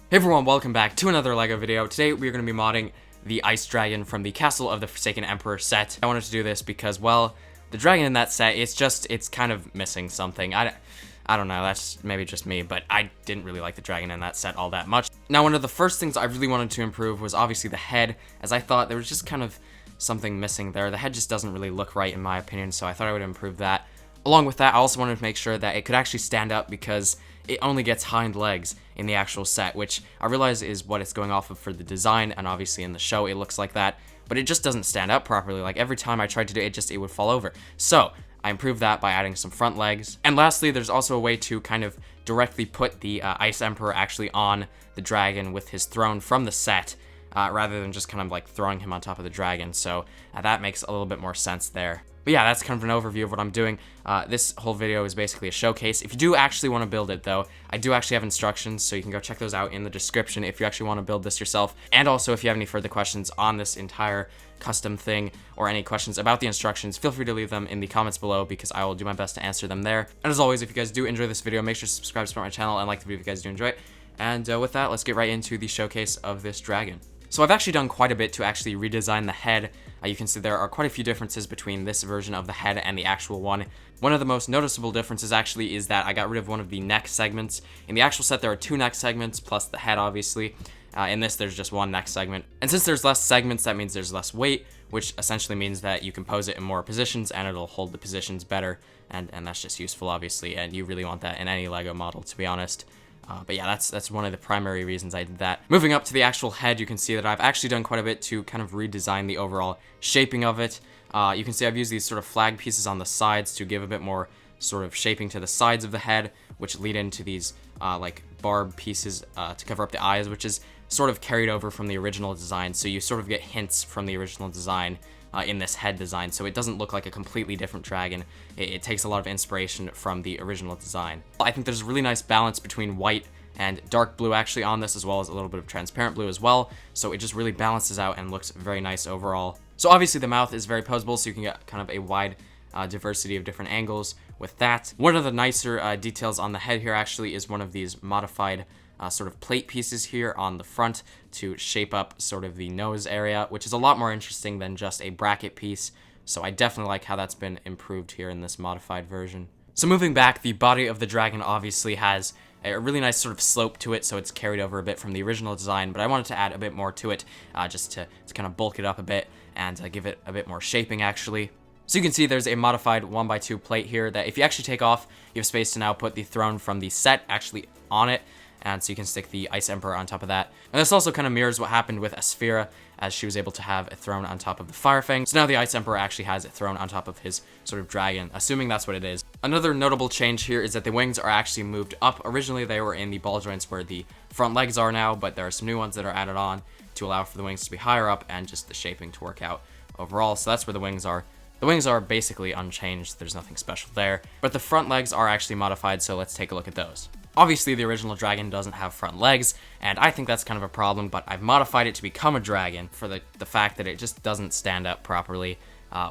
Hey everyone, welcome back to another LEGO video. Today we're going to be modding the Ice Dragon from the Castle of the Forsaken Emperor set. I wanted to do this because, well, the dragon in that set, it's kind of missing something. I don't know, that's maybe just me, but I didn't really like the dragon in that set all that much. Now, one of the first things I really wanted to improve was obviously the head, as I thought there was just kind of something missing there. The head just doesn't really look right in my opinion, so I thought I would improve that. Along with that, I also wanted to make sure that it could actually stand up because it only gets hind legs in the actual set, which I realize is what it's going off of for the design, and obviously in the show it looks like that, but it just doesn't stand up properly. Like every time I tried to do it, it would fall over. So I improved that by adding some front legs. And lastly, there's also a way to kind of directly put the Ice Emperor actually on the dragon with his throne from the set, rather than just kind of like throwing him on top of the dragon. So that makes a little bit more sense there. But yeah, that's kind of an overview of what I'm doing. This whole video is basically a showcase. If you do actually want to build it, though, I do actually have instructions, so you can go check those out in the description if you actually want to build this yourself. And also, if you have any further questions on this entire custom thing, or any questions about the instructions, feel free to leave them in the comments below, because I will do my best to answer them there. And as always, if you guys do enjoy this video, make sure to subscribe, support my channel, and like the video if you guys do enjoy it. And with that, let's get right into the showcase of this dragon. So I've actually done quite a bit to actually redesign the head. You can see there are quite a few differences between this version of the head and the actual one. One of the most noticeable differences actually is that I got rid of one of the neck segments. In the actual set there are 2 neck segments plus the head obviously. In this there's just 1 neck segment. And since there's less segments, that means there's less weight, which essentially means that you can pose it in more positions and it'll hold the positions better. And that's just useful obviously, and you really want that in any LEGO model, to be honest. But yeah, that's one of the primary reasons I did that. Moving up to the actual head, you can see that I've actually done quite a bit to kind of redesign the overall shaping of it. You can see I've used these sort of flag pieces on the sides to give a bit more sort of shaping to the sides of the head, which lead into these like barb pieces to cover up the eyes, which is sort of carried over from the original design. So you sort of get hints from the original design in this head design, so it doesn't look like a completely different dragon. It takes a lot of inspiration from the original design. I think there's a really nice balance between white and dark blue actually on this, as well as a little bit of transparent blue as well, so it just really balances out and looks very nice overall. So obviously the mouth is very posable, so you can get kind of a wide diversity of different angles with that. One of the nicer details on the head here actually is one of these modified sort of plate pieces here on the front to shape up sort of the nose area, which is a lot more interesting than just a bracket piece. So I definitely like how that's been improved here in this modified version. So moving back, the body of the dragon obviously has a really nice sort of slope to it, so it's carried over a bit from the original design, but I wanted to add a bit more to it just to kind of bulk it up a bit and give it a bit more shaping actually. So you can see there's a modified 1x2 plate here that if you actually take off, you have space to now put the throne from the set actually on it. And so you can stick the Ice Emperor on top of that. And this also kind of mirrors what happened with Asphira, as she was able to have a throne on top of the Fire Fang. So now the Ice Emperor actually has a throne on top of his sort of dragon, assuming that's what it is. Another notable change here is that the wings are actually moved up. Originally they were in the ball joints where the front legs are now, but there are some new ones that are added on to allow for the wings to be higher up and just the shaping to work out overall. So that's where the wings are. The wings are basically unchanged, there's nothing special there. But the front legs are actually modified, so let's take a look at those. Obviously, the original dragon doesn't have front legs, and I think that's kind of a problem, but I've modified it to become a dragon for the fact that it just doesn't stand up properly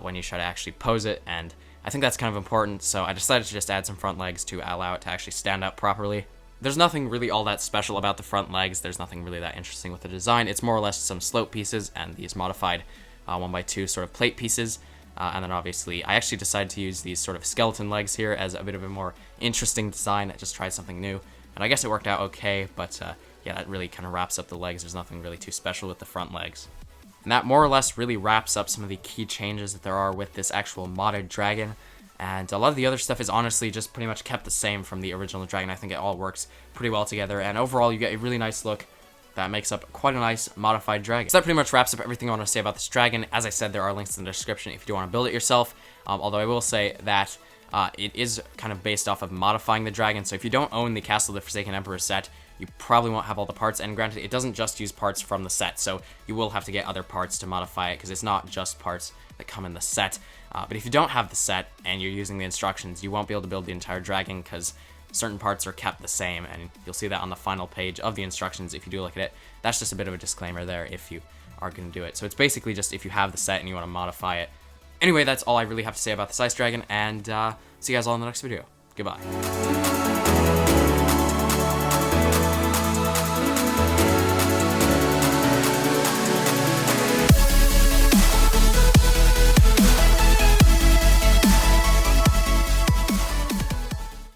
when you try to actually pose it, and I think that's kind of important, so I decided to just add some front legs to allow it to actually stand up properly. There's nothing really all that special about the front legs, there's nothing really that interesting with the design. It's more or less some slope pieces and these modified 1x2 sort of plate pieces. And then obviously, I actually decided to use these sort of skeleton legs here as a bit of a more interesting design. I just tried something new, and I guess it worked out okay, but yeah, that really kind of wraps up the legs. There's nothing really too special with the front legs. And that more or less really wraps up some of the key changes that there are with this actual modded dragon. And a lot of the other stuff is honestly just pretty much kept the same from the original dragon. I think it all works pretty well together, and overall you get a really nice look that makes up quite a nice modified dragon. So that pretty much wraps up everything I want to say about this dragon. As I said, there are links in the description if you do want to build it yourself, although I will say that it is kind of based off of modifying the dragon, so if you don't own the Castle of the Forsaken Emperor set, you probably won't have all the parts, and granted, it doesn't just use parts from the set, so you will have to get other parts to modify it, because it's not just parts that come in the set. But if you don't have the set, and you're using the instructions, you won't be able to build the entire dragon, because certain parts are kept the same, and you'll see that on the final page of the instructions if you do look at it. That's just a bit of a disclaimer there if you are going to do it. So it's basically just if you have the set and you want to modify it. Anyway, that's all I really have to say about this Ice Dragon, and see you guys all in the next video. Goodbye.